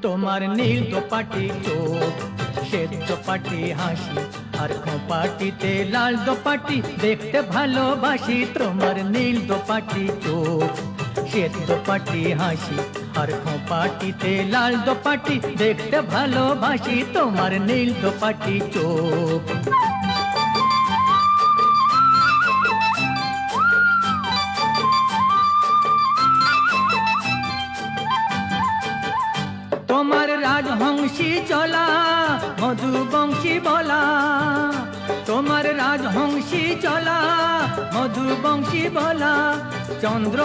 তোমার নীল দোপাটি চোখ, শ্বেত দোপাটি হাসি, আর খোঁপাটিতে লাল দোপাটি দেখতে ভালোবাসি। তোমার নীল দোপাটি চোখ, শ্বেত দোপাটি হাসি, আর খোঁপাটিতে লাল দোপাটি দেখতে ভালোবাসি। তোমার নীল দোপাটি চোখ। তোমার রাজহংসী চলা, মধুবংশী বলা, তোমার রাজহংসী চলা, মধুবংশী বলা, চন্দ্র